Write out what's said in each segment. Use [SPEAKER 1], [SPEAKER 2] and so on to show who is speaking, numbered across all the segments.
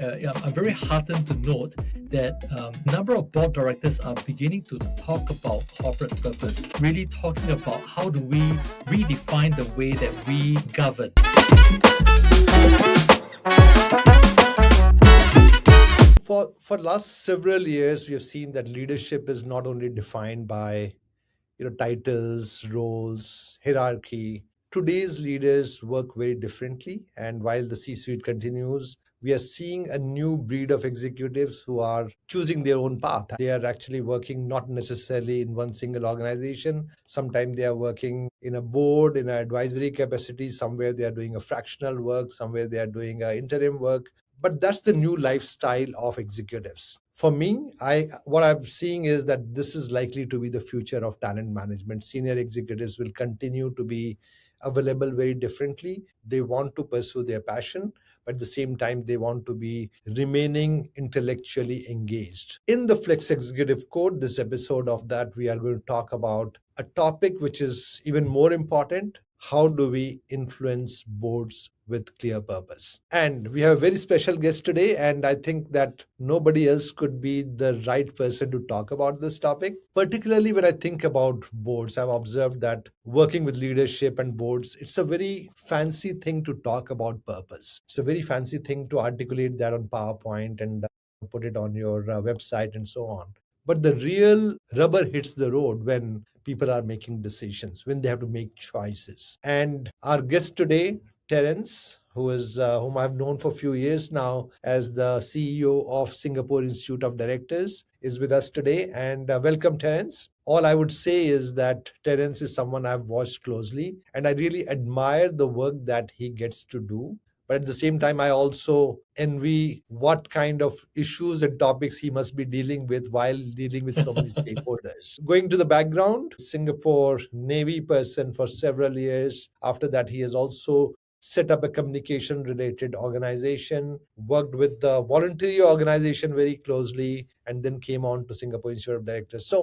[SPEAKER 1] I'm very heartened to note that a number of board directors are beginning to talk about corporate purpose, really talking about how do we redefine the way that we govern.
[SPEAKER 2] For the last several years, we have seen that leadership is not only defined by titles, roles, hierarchy. Today's leaders work very differently, and while the C-suite continues, we are seeing a new breed of executives who are choosing their own path. They are actually working not necessarily in one single organization. Sometimes they are working in a board, in an advisory capacity. Somewhere they are doing a fractional work. Somewhere they are doing interim work. But that's the new lifestyle of executives. For me, what I'm seeing is that this is likely to be the future of talent management. Senior executives will continue to be available very differently. They want to pursue their passion, but at the same time, they want to be remaining intellectually engaged. In the Flex Executive Code, this episode of that, we are going to talk about a topic which is even more important. How do we influence boards with clear purpose? And we have a very special guest today, and I think that nobody else could be the right person to talk about this topic. Particularly when I think about boards, I've observed that working with leadership and boards, it's a very fancy thing to talk about purpose. It's a very fancy thing to articulate that on PowerPoint and put it on your website and so on. But the real rubber hits the road when people are making decisions, when they have to make choices. And our guest today, Terence, whom I've known for a few years now as the CEO of Singapore Institute of Directors, is with us today. And welcome, Terence. All I would say is that Terence is someone I've watched closely, and I really admire the work that he gets to do. But at the same time, I also envy what kind of issues and topics he must be dealing with while dealing with so many stakeholders. Going to the background, Singapore Navy person for several years. After that, he has also set up a communication related organization, worked with the voluntary organization very closely, and then came on to Singapore Institute of Directors. So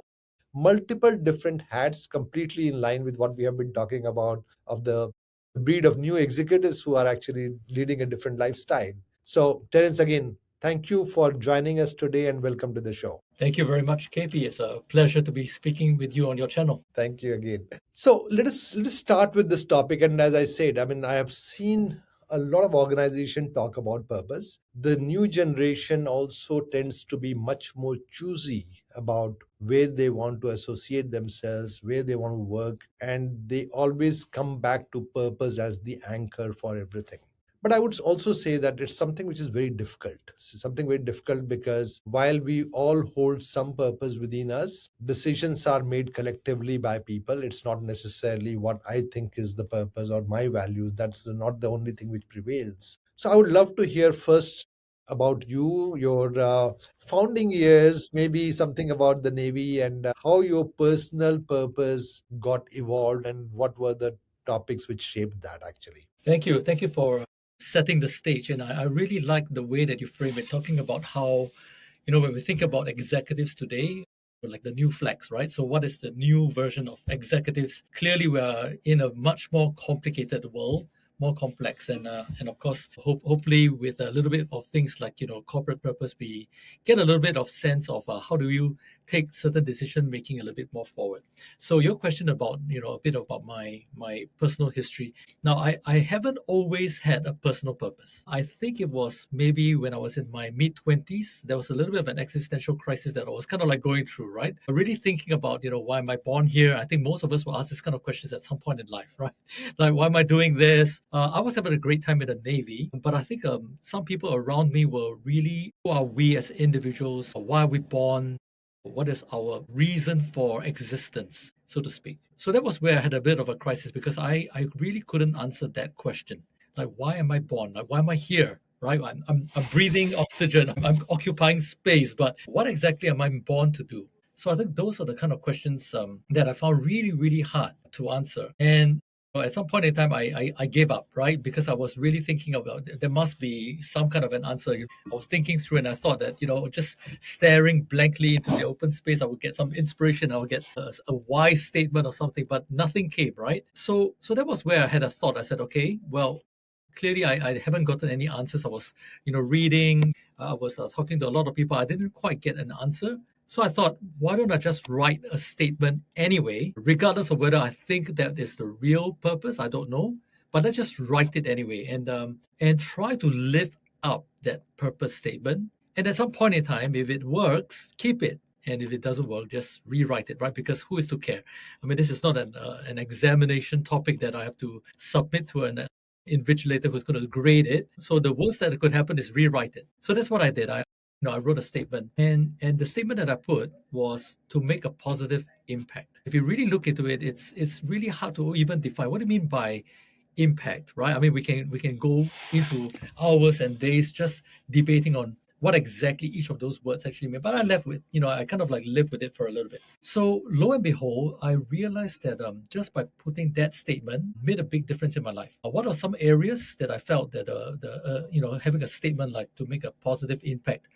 [SPEAKER 2] multiple different hats, completely in line with what we have been talking about of the breed of new executives who are actually leading a different lifestyle. So, Terence, again, thank you for joining us today and welcome to the show.
[SPEAKER 1] Thank you very much, KP. It's a pleasure to be speaking with you on your channel.
[SPEAKER 2] Thank you again. So let us start with this topic. And as I said, I have seen a lot of organizations talk about purpose. The new generation also tends to be much more choosy about where they want to associate themselves, where they want to work, and they always come back to purpose as the anchor for everything. But I would also say that it's something which is very difficult. Something very difficult because while we all hold some purpose within us, decisions are made collectively by people. It's not necessarily what I think is the purpose or my values. That's not the only thing which prevails. So I would love to hear first about you, your founding years, maybe something about the Navy and how your personal purpose got evolved and what were the topics which shaped that actually.
[SPEAKER 1] Thank you. Thank you for setting the stage. And I really like the way that you frame it, talking about how, when we think about executives today, like the new flex, right? So what is the new version of executives? Clearly, we are in a much more complicated world, more complex, and of course, hopefully with a little bit of things like corporate purpose, we get a little bit of sense of how do you take certain decision making a little bit more forward. So your question about a bit about my personal history. Now I haven't always had a personal purpose. I think it was maybe when I was in my mid-20s, there was a little bit of an existential crisis that I was kind of like going through, right? Really thinking about why am I born here? I think most of us will ask this kind of questions at some point in life, right? Like, why am I doing this? I was having a great time in the Navy, but I think some people around me were really, who are we as individuals? Why are we born? What is our reason for existence, so to speak? So that was where I had a bit of a crisis because I really couldn't answer that question. Like, why am I born? Like, why am I here? Right? I'm breathing oxygen. I'm occupying space, but what exactly am I born to do? So I think those are the kind of questions that I found really, really hard to answer. And at some point in time, I gave up, right? Because I was really thinking about there must be some kind of an answer. I was thinking through and I thought that, just staring blankly into the open space, I would get some inspiration. I would get a wise statement or something, but nothing came, right? So that was where I had a thought. I said, okay, well, clearly I haven't gotten any answers. I was, reading, I was talking to a lot of people. I didn't quite get an answer. So I thought, why don't I just write a statement anyway, regardless of whether I think that is the real purpose? I don't know, but let's just write it anyway, and try to live up that purpose statement. And at some point in time, if it works, keep it. And if it doesn't work, just rewrite it, right? Because who is to care? I mean, this is not an examination topic that I have to submit to an invigilator who's going to grade it. So the worst that could happen is rewrite it. So that's what I did. I wrote a statement, and the statement that I put was to make a positive impact. If you really look into it, it's really hard to even define what do you mean by impact, right? I mean, we can go into hours and days just debating on what exactly each of those words actually mean. But I left with, I kind of like lived with it for a little bit. So lo and behold, I realized that just by putting that statement made a big difference in my life. What are some areas that I felt that having a statement like to make a positive impact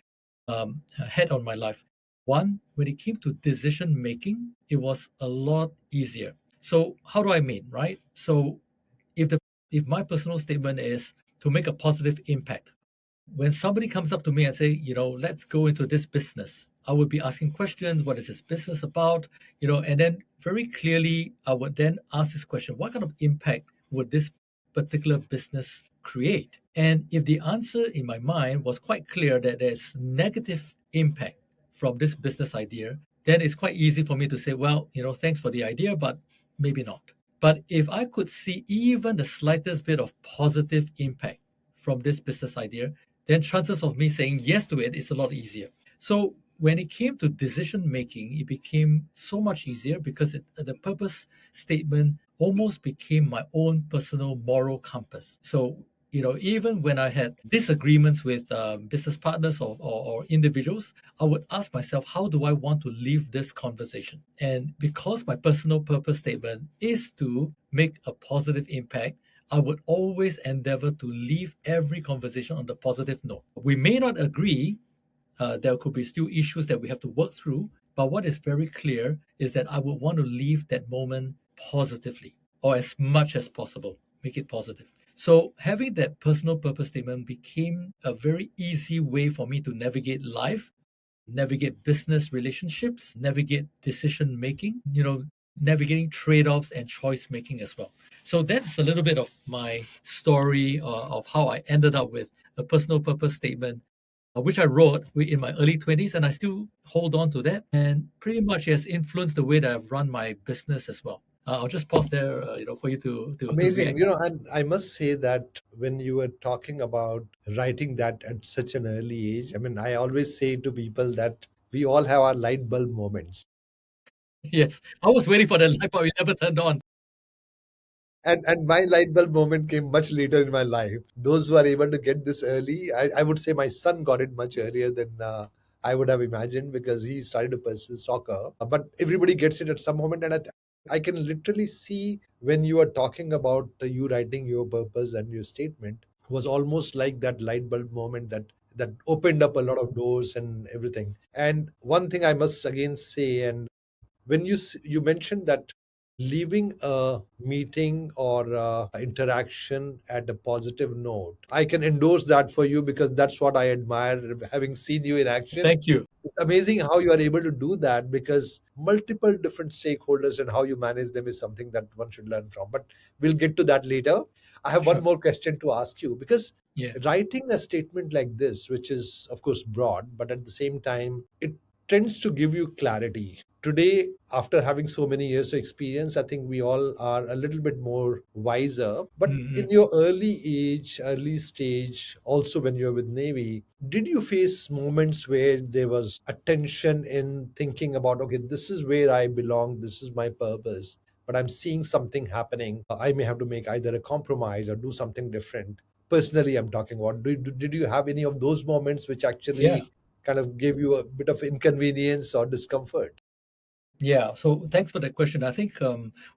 [SPEAKER 1] had on my life? One, when it came to decision making, it was a lot easier. So how do I mean, right? So if the if my personal statement is to make a positive impact, when somebody comes up to me and say, let's go into this business, I would be asking questions. What is this business about? And then very clearly, I would then ask this question: what kind of impact would this particular business create? And if the answer in my mind was quite clear that there's negative impact from this business idea, then it's quite easy for me to say, well, thanks for the idea, but maybe not. But if I could see even the slightest bit of positive impact from this business idea, then chances of me saying yes to it is a lot easier. So when it came to decision making, it became so much easier because the purpose statement almost became my own personal moral compass. So even when I had disagreements with business partners or individuals, I would ask myself, how do I want to leave this conversation? And because my personal purpose statement is to make a positive impact, I would always endeavor to leave every conversation on the positive note. We may not agree. There could be still issues that we have to work through. But what is very clear is that I would want to leave that moment positively, or as much as possible, make it positive. So having that personal purpose statement became a very easy way for me to navigate life, navigate business relationships, navigate decision making, navigating trade-offs and choice making as well. So that's a little bit of my story of how I ended up with a personal purpose statement, which I wrote in my early 20s, and I still hold on to that. And pretty much it has influenced the way that I've run my business as well. I'll just pause there, for you to
[SPEAKER 2] Amazing.
[SPEAKER 1] react.
[SPEAKER 2] And I must say that when you were talking about writing that at such an early age, I mean, I always say to people that we all have our light bulb moments.
[SPEAKER 1] Yes, I was waiting for the light bulb; it never turned on.
[SPEAKER 2] And my light bulb moment came much later in my life. Those who are able to get this early, I would say my son got it much earlier than I would have imagined, because he started to pursue soccer. But everybody gets it at some moment, and I can literally see when you are talking about you writing your purpose and your statement was almost like that light bulb moment that opened up a lot of doors and everything. And one thing I must again say, and when you mentioned that leaving a meeting or interaction at a positive note, I can endorse that for you, because that's what I admire, having seen you in action.
[SPEAKER 1] Thank you.
[SPEAKER 2] It's amazing how you are able to do that, because multiple different stakeholders and how you manage them is something that one should learn from. But we'll get to that later. I have one
[SPEAKER 1] Sure.
[SPEAKER 2] more question to ask you, because
[SPEAKER 1] Yeah.
[SPEAKER 2] writing a statement like this, which is of course broad, but at the same time it tends to give you clarity. Today, after having so many years of experience, I think we all are a little bit more wiser. But
[SPEAKER 1] Mm-hmm.
[SPEAKER 2] in your early age, early stage, also when you were with Navy, did you face moments where there was a tension in thinking about, okay, this is where I belong, this is my purpose, but I'm seeing something happening. I may have to make either a compromise or do something different. Personally, I'm talking about, did you have any of those moments which
[SPEAKER 1] Yeah.
[SPEAKER 2] actually kind of gave you a bit of inconvenience or discomfort?
[SPEAKER 1] Yeah, so thanks for that question. I think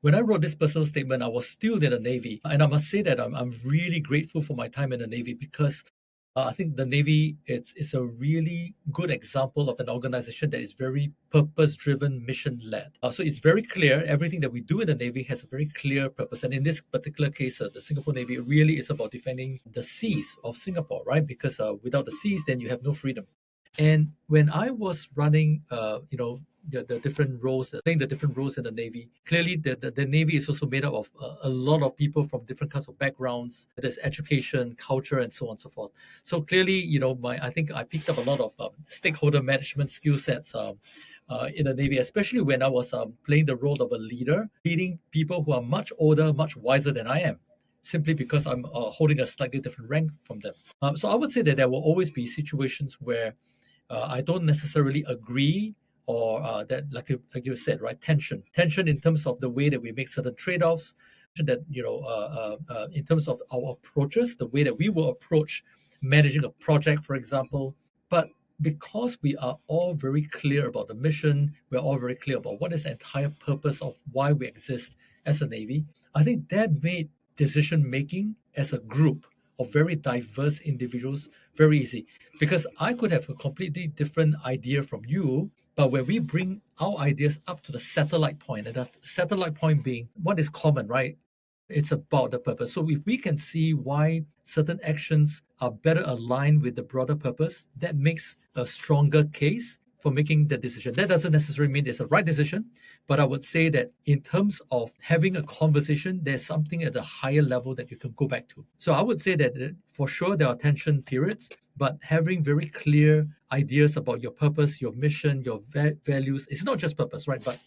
[SPEAKER 1] when I wrote this personal statement, I was still in the Navy. And I must say that I'm really grateful for my time in the Navy because I think the Navy it's a really good example of an organization that is very purpose-driven, mission-led. So it's very clear. Everything that we do in the Navy has a very clear purpose. And in this particular case, the Singapore Navy, it really is about defending the seas of Singapore, right? Because without the seas, then you have no freedom. And when I was running, the different roles, playing the different roles in the Navy, clearly the Navy is also made up of a lot of people from different kinds of backgrounds. There's education, culture, and so on and so forth. So clearly, I think I picked up a lot of stakeholder management skill sets in the Navy, especially when I was playing the role of a leader, leading people who are much older, much wiser than I am, simply because I'm holding a slightly different rank from them. So I would say that there will always be situations where I don't necessarily agree, or that, like you said, right? Tension in terms of the way that we make certain trade-offs. That in terms of our approaches, the way that we will approach managing a project, for example. But because we are all very clear about the mission, we're all very clear about what is the entire purpose of why we exist as a Navy. I think that made decision making as a group of very diverse individuals very easy, because I could have a completely different idea from you, but when we bring our ideas up to the satellite point, and that satellite point being what is common, right? It's about the purpose. So if we can see why certain actions are better aligned with the broader purpose, that makes a stronger case for making the decision. That doesn't necessarily mean it's a right decision, but I would say that in terms of having a conversation, there's something at a higher level that you can go back to. So I would say that for sure there are tension periods, but having very clear ideas about your purpose, your mission, your values, it's not just purpose, right? But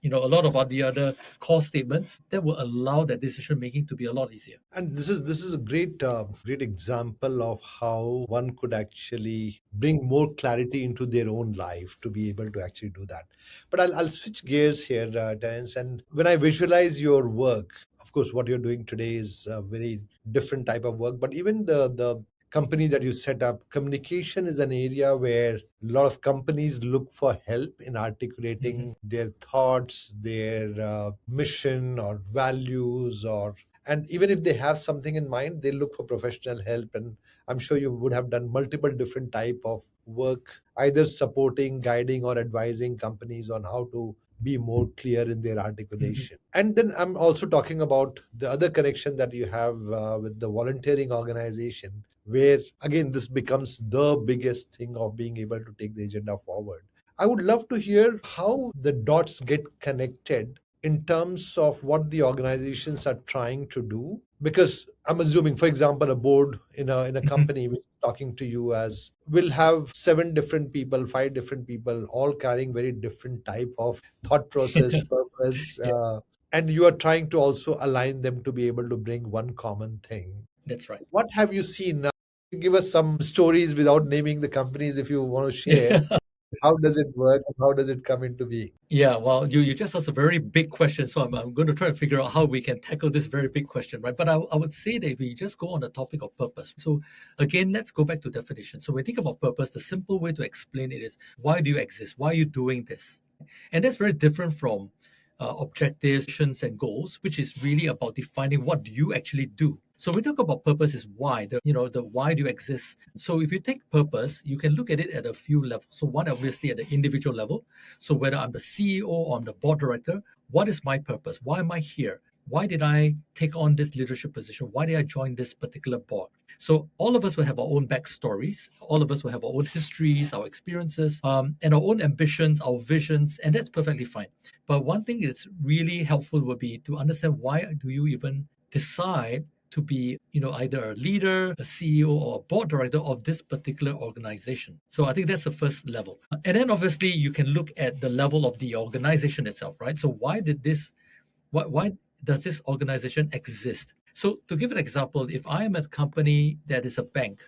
[SPEAKER 1] a lot of the other core statements that will allow that decision making to be a lot easier.
[SPEAKER 2] And this is a great example of how one could actually bring more clarity into their own life to be able to actually do that. But I'll switch gears here, Terence. And when I visualize your work, of course, what you're doing today is a very different type of work. But even the company that you set up, communication is an area where a lot of companies look for help in articulating their thoughts, their mission or values, or and even if they have something in mind, they look for professional help. And I'm sure you would have done multiple different type of work, either supporting, guiding, or advising companies on how to be more clear in their articulation. And then I'm also talking about the other connection that you have with the volunteering organization, where again this becomes the biggest thing of being able to take the agenda forward. I would love to hear how the dots get connected in terms of what the organizations are trying to do, because I'm assuming, for example, a board in a company which is talking to you as will have 7 different people, 5 different people, all carrying very different type of thought process, purpose,
[SPEAKER 1] Yeah,
[SPEAKER 2] and you are trying to also align them to be able to bring one common thing.
[SPEAKER 1] that's right.
[SPEAKER 2] What have you seen now? Give us some stories without naming the companies if you want to share.
[SPEAKER 1] Yeah.
[SPEAKER 2] How does it work and how does it come into being?
[SPEAKER 1] Yeah, well, you just asked a very big question, so I'm going to try to figure out how we can tackle this very big question, right? But I would say that we just go on the topic of purpose. So again, let's go back to definition. So when we think about purpose, the simple way to explain it is, why do you exist? Why are you doing this? And that's very different from objectives, missions, and goals, which is really about defining what do you actually do. So we talk about purpose is why, the why do you exist? So if you take purpose, you can look at it at a few levels. So one, obviously at the individual level. So whether I'm the CEO or I'm the board director, what is my purpose? Why am I here? Why did I take on this leadership position? Why did I join this particular board? So all of us will have our own backstories. All of us will have our own histories, our experiences, and our own ambitions, our visions, and that's perfectly fine. But one thing that's really helpful would be to understand, why do you even decide to be, either a leader, a CEO, or a board director of this particular organization. So I think that's the first level. And then obviously you can look at the level of the organization itself, right? So why does this organization exist? So to give an example, if I am a company that is a bank,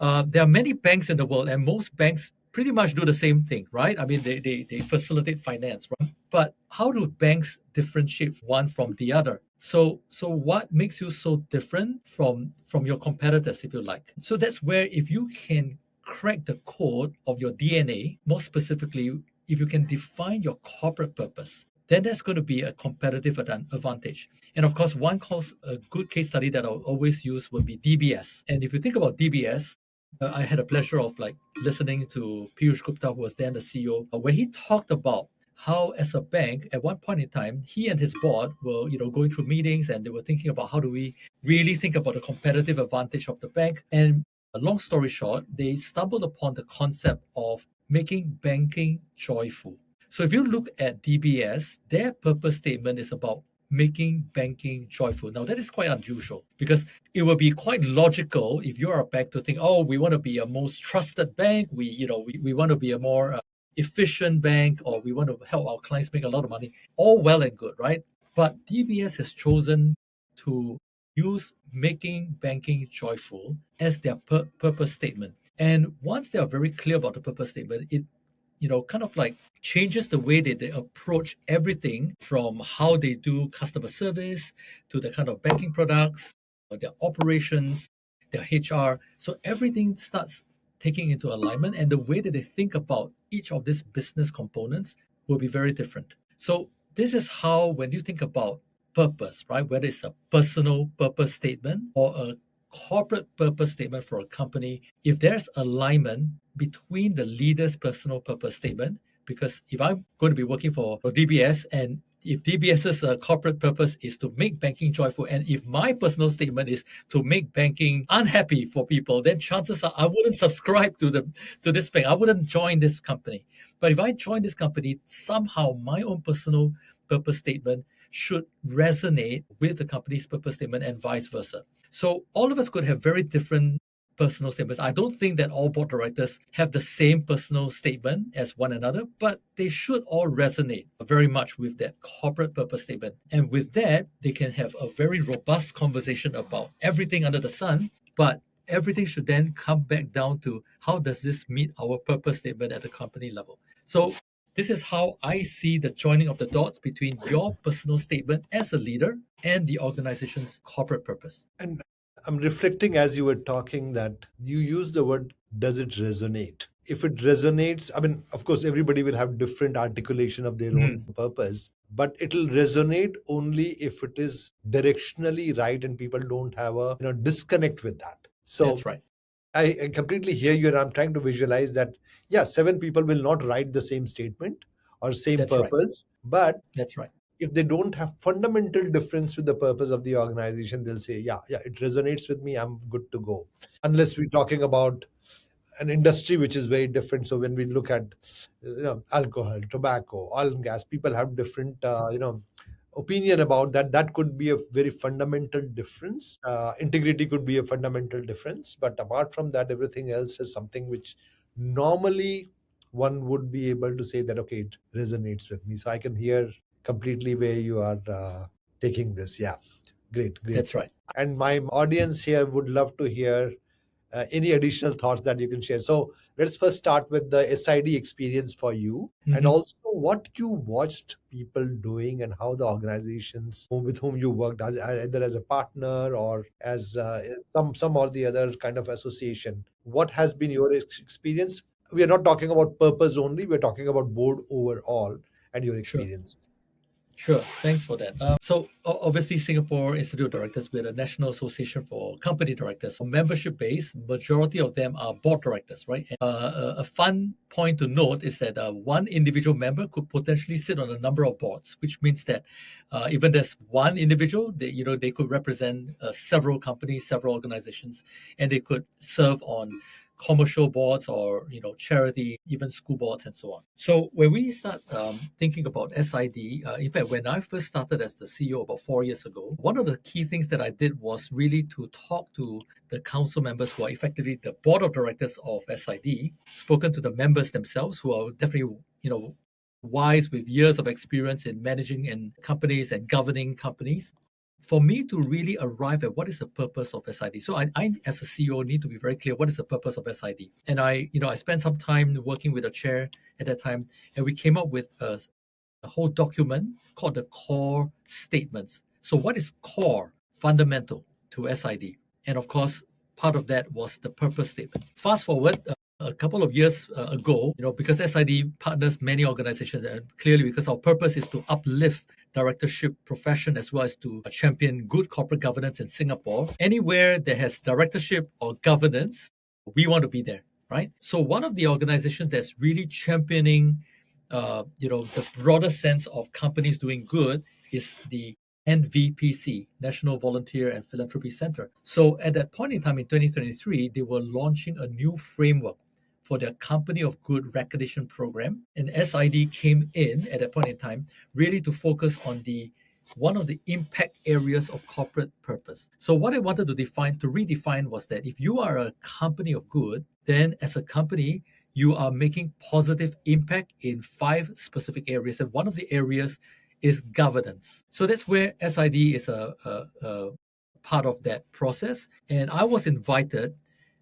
[SPEAKER 1] there are many banks in the world, and most banks pretty much do the same thing, right? I mean, they facilitate finance, right? But how do banks differentiate one from the other? So what makes you so different from your competitors, if you like? So that's where, if you can crack the code of your DNA, more specifically, if you can define your corporate purpose, then that's going to be a competitive advantage. And of course, a good case study that I'll always use would be DBS. And if you think about DBS, I had a pleasure of like listening to Piyush Gupta, who was then the CEO, when he talked about how, as a bank, at one point in time, he and his board were, going through meetings and they were thinking about how do we really think about the competitive advantage of the bank. And a long story short, they stumbled upon the concept of making banking joyful. So if you look at DBS, their purpose statement is about making banking joyful. Now that is quite unusual because it will be quite logical if you're a bank to think, oh, we want to be a most trusted bank. We want to be a more efficient bank, or we want to help our clients make a lot of money. All well and good, right? But DBS has chosen to use making banking joyful as their purpose statement. And once they are very clear about the purpose statement, it kind of like changes the way that they approach everything from how they do customer service to the kind of banking products, their operations, their HR. So everything starts taking into alignment, and the way that they think about each of these business components will be very different. So this is how, when you think about purpose, right, whether it's a personal purpose statement or a corporate purpose statement for a company, if there's alignment between the leader's personal purpose statement, because if I'm going to be working for DBS, and if DBS's corporate purpose is to make banking joyful, and if my personal statement is to make banking unhappy for people, then chances are I wouldn't subscribe to this bank. I wouldn't join this company. But if I join this company, somehow my own personal purpose statement should resonate with the company's purpose statement and vice versa. So all of us could have very different personal statements. I don't think that all board directors have the same personal statement as one another, but they should all resonate very much with that corporate purpose statement. And with that, they can have a very robust conversation about everything under the sun, but everything should then come back down to how does this meet our purpose statement at the company level. So this is how I see the joining of the dots between your personal statement as a leader and the organization's corporate purpose.
[SPEAKER 2] And I'm reflecting as you were talking that you use the word, does it resonate? If it resonates, I mean, of course, everybody will have different articulation of their own purpose, but it'll resonate only if it is directionally right and people don't have a disconnect with that. So
[SPEAKER 1] that's right.
[SPEAKER 2] I completely hear you, and I'm trying to visualize that, yeah, 7 people will not write the same statement or same
[SPEAKER 1] That's right.
[SPEAKER 2] purpose, but
[SPEAKER 1] That's right.
[SPEAKER 2] if they don't have fundamental difference with the purpose of the organization, they'll say, yeah, it resonates with me, I'm good to go. Unless we're talking about an industry which is very different. So when we look at alcohol, tobacco, oil and gas, people have different opinion about that. That could be a very fundamental difference. Integrity could be a fundamental difference, but apart from that, everything else is something which normally one would be able to say that, okay, it resonates with me. So I can hear completely where you are taking this. Yeah, great.
[SPEAKER 1] That's right.
[SPEAKER 2] And my audience here would love to hear any additional thoughts that you can share. So let's first start with the SID experience for you, and also what you watched people doing and how the organizations with whom you worked, either as a partner or as some or the other kind of association. What has been your experience? We are not talking about purpose only, we're talking about board overall and your experience.
[SPEAKER 1] Sure. Thanks for that. So obviously, Singapore Institute of Directors, we're the National Association for Company Directors. So membership base, majority of them are board directors, right? A fun point to note is that one individual member could potentially sit on a number of boards, which means that even there's one individual, they could represent several companies, several organizations, and they could serve on commercial boards or charity, even school boards and so on. So when we start thinking about SID, in fact, when I first started as the CEO about 4 years ago, one of the key things that I did was really to talk to the council members who are effectively the board of directors of SID, spoken to the members themselves who are definitely wise with years of experience in managing and companies and governing companies, for me to really arrive at what is the purpose of SID. So I as a CEO, need to be very clear what is the purpose of SID. And I spent some time working with a chair at that time, and we came up with a whole document called the core statements. So what is core, fundamental to SID? And of course, part of that was the purpose statement. Fast forward a couple of years ago, because SID partners many organizations, and clearly because our purpose is to uplift directorship profession as well as to champion good corporate governance in Singapore. Anywhere that has directorship or governance, we want to be there, right? So one of the organizations that's really championing, the broader sense of companies doing good is the NVPC, National Volunteer and Philanthropy Center. So at that point in time in 2023, they were launching a new framework for their Company of Good recognition program. And SID came in at that point in time really to focus on the one of the impact areas of corporate purpose. So what I wanted to redefine was that if you are a company of good, then as a company, you are making positive impact in 5 specific areas. And one of the areas is governance. So that's where SID is a part of that process. And I was invited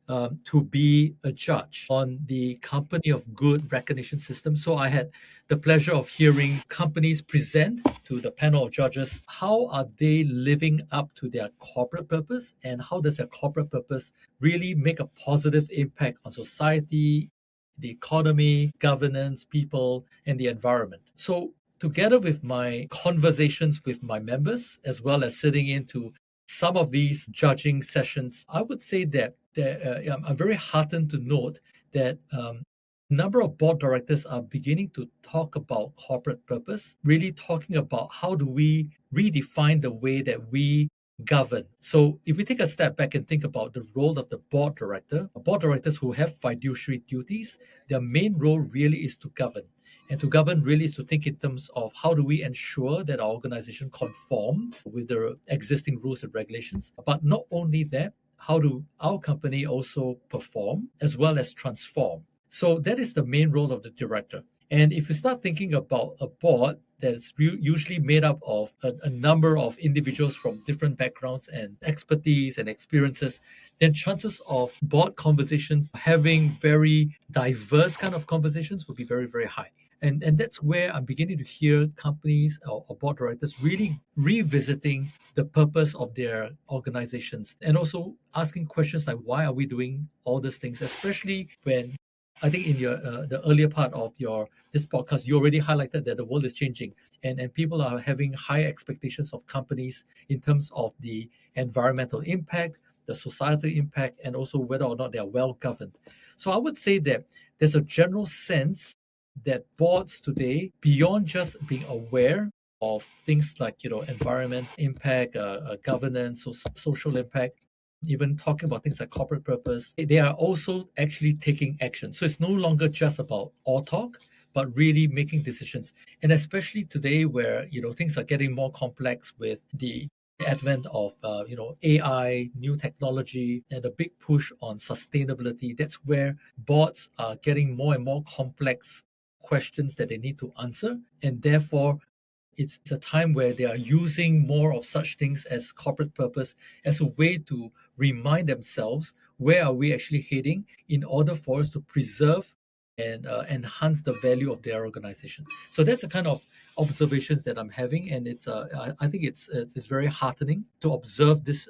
[SPEAKER 1] to be a judge on the Company of Good recognition system. So I had the pleasure of hearing companies present to the panel of judges. How are they living up to their corporate purpose, and how does their corporate purpose really make a positive impact on society, the economy, governance, people, and the environment? So together with my conversations with my members, as well as sitting into some of these judging sessions, I would say that I'm very heartened to note that a number of board directors are beginning to talk about corporate purpose, really talking about how do we redefine the way that we govern. So if we take a step back and think about the role of the board directors who have fiduciary duties, their main role really is to govern. And to govern really is to think in terms of how do we ensure that our organization conforms with the existing rules and regulations. But not only that, how do our company also perform as well as transform? So that is the main role of the director. And if you start thinking about a board that's usually made up of a number of individuals from different backgrounds and expertise and experiences, then chances of board conversations having very diverse kind of conversations would be very, very high. And that's where I'm beginning to hear companies or board directors really revisiting the purpose of their organizations and also asking questions like, why are we doing all these things, especially when I think in your the earlier part of your this podcast, you already highlighted that the world is changing, and people are having high expectations of companies in terms of the environmental impact, the societal impact, and also whether or not they are well governed. So I would say that there's a general sense that boards today, beyond just being aware of things like environment impact, governance, social impact, even talking about things like corporate purpose, they are also actually taking action. So it's no longer just about all talk, but really making decisions. And especially today, where things are getting more complex with the advent of AI, new technology, and a big push on sustainability. That's where boards are getting more and more complex questions that they need to answer, and therefore it's a time where they are using more of such things as corporate purpose as a way to remind themselves where are we actually heading in order for us to preserve and enhance the value of their organization. So that's the kind of observations that I'm having, and I think it's very heartening to observe this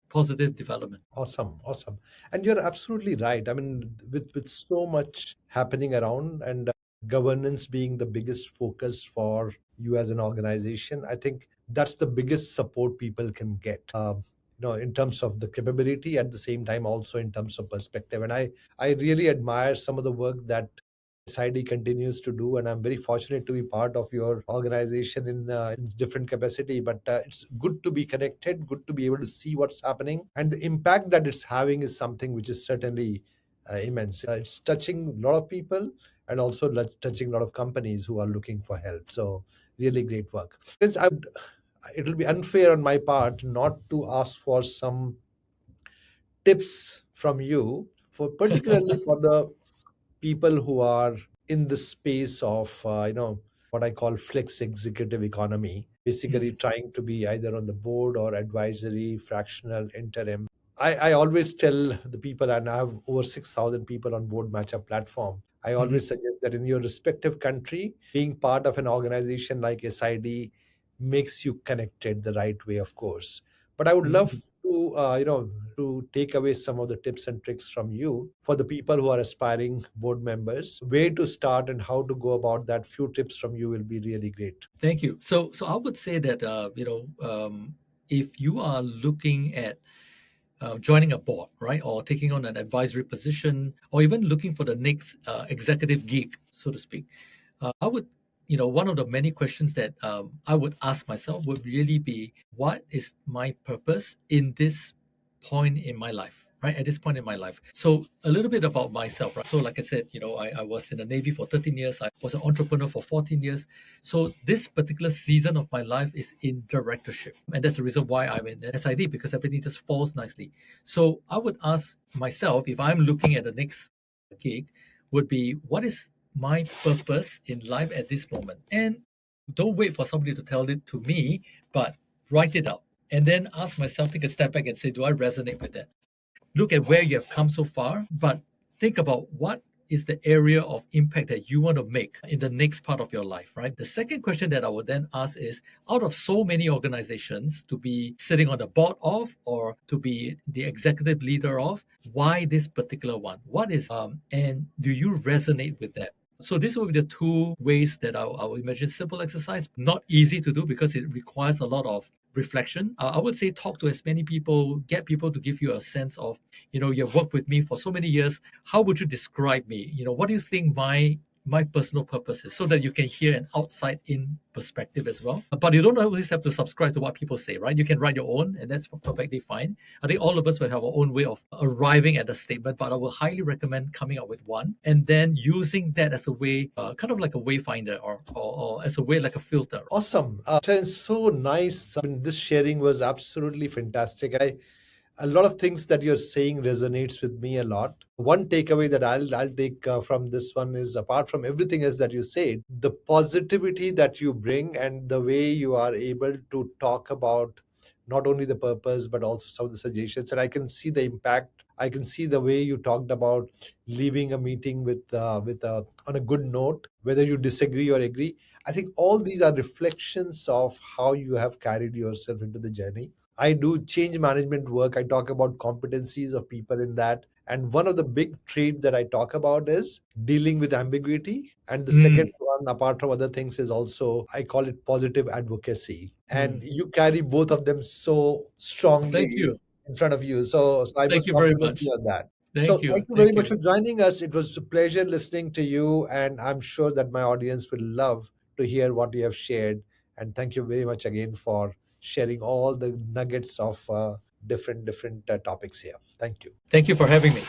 [SPEAKER 1] positive development.
[SPEAKER 2] Awesome, awesome. And you're absolutely right. I mean, with so much happening around and governance being the biggest focus for you as an organization, I think that's the biggest support people can get. In terms of the capability, at the same time, also in terms of perspective. And I really admire some of the work that SID continues to do, and I'm very fortunate to be part of your organization in different capacity. But it's good to be connected, good to be able to see what's happening, and the impact that it's having is something which is certainly immense. It's touching a lot of people and also touching a lot of companies who are looking for help. So really great work. Since it will be unfair on my part not to ask for some tips from you, for particularly for the people who are in the space of what I call flex executive economy, basically
[SPEAKER 1] Mm,
[SPEAKER 2] trying to be either on the board or advisory, fractional, interim. I always tell the people, and I have over 6,000 people on board matchup platform. I
[SPEAKER 1] mhm,
[SPEAKER 2] always suggest that in your respective country, being part of an organization like SID makes you connected the right way, of course. But I would love
[SPEAKER 1] mhm.
[SPEAKER 2] to to take away some of the tips and tricks from you for the people who are aspiring board members, where to start and how to go about that. Few tips from you will be really great.
[SPEAKER 1] Thank you. So I would say that if you are looking at joining a board, right, or taking on an advisory position, or even looking for the next executive gig, so to speak, I would, one of the many questions that I would ask myself would really be, what is my purpose in this point in my life? Right, at this point in my life. So a little bit about myself, right? So like I said, I was in the Navy for 13 years. I was an entrepreneur for 14 years. So this particular season of my life is in directorship. And that's the reason why I'm in SID, because everything just falls nicely. So I would ask myself, if I'm looking at the next gig, would be, what is my purpose in life at this moment? And don't wait for somebody to tell it to me, but write it out. And then ask myself, take a step back and say, do I resonate with that? Look at where you have come so far, but think about what is the area of impact that you want to make in the next part of your life, right? The second question that I would then ask is, out of so many organizations to be sitting on the board of, or to be the executive leader of, why this particular one? What is, and do you resonate with that? So these will be the two ways that I will imagine. Simple exercise, not easy to do because it requires a lot of reflection. I would say talk to as many people, get people to give you a sense of, you've worked with me for so many years. How would you describe me? What do you think my personal purpose is, so that you can hear an outside in perspective as well. But you don't always have to subscribe to what people say, right? You can write your own, and that's perfectly fine. I think all of us will have our own way of arriving at the statement, but I will highly recommend coming up with one and then using that as a way, kind of like a wayfinder, or as a way like a filter.
[SPEAKER 2] Awesome. Terence, so nice. I mean, this sharing was absolutely fantastic. A lot of things that you're saying resonates with me a lot. One takeaway that I'll take from this one is, apart from everything else that you said, the positivity that you bring and the way you are able to talk about not only the purpose but also some of the suggestions. And I can see the impact. I can see the way you talked about leaving a meeting with on a good note, whether you disagree or agree. I think all these are reflections of how you have carried yourself into the journey. I do change management work. I talk about competencies of people in that. And one of the big traits that I talk about is dealing with ambiguity. And the second
[SPEAKER 1] Mm,
[SPEAKER 2] one, apart from other things, is also, I call it positive advocacy. And
[SPEAKER 1] mm.
[SPEAKER 2] you carry both of them so
[SPEAKER 1] Thank
[SPEAKER 2] strongly
[SPEAKER 1] you.
[SPEAKER 2] in front of you. So I
[SPEAKER 1] Thank
[SPEAKER 2] must
[SPEAKER 1] you very
[SPEAKER 2] compliment
[SPEAKER 1] much.
[SPEAKER 2] you on that. So
[SPEAKER 1] Thank you.
[SPEAKER 2] thank you very
[SPEAKER 1] Thank
[SPEAKER 2] much
[SPEAKER 1] you.
[SPEAKER 2] for joining us. It was a pleasure listening to you. And I'm sure that my audience will love to hear what you have shared. And thank you very much again for sharing all the nuggets of different topics here. Thank you.
[SPEAKER 1] Thank you for having me.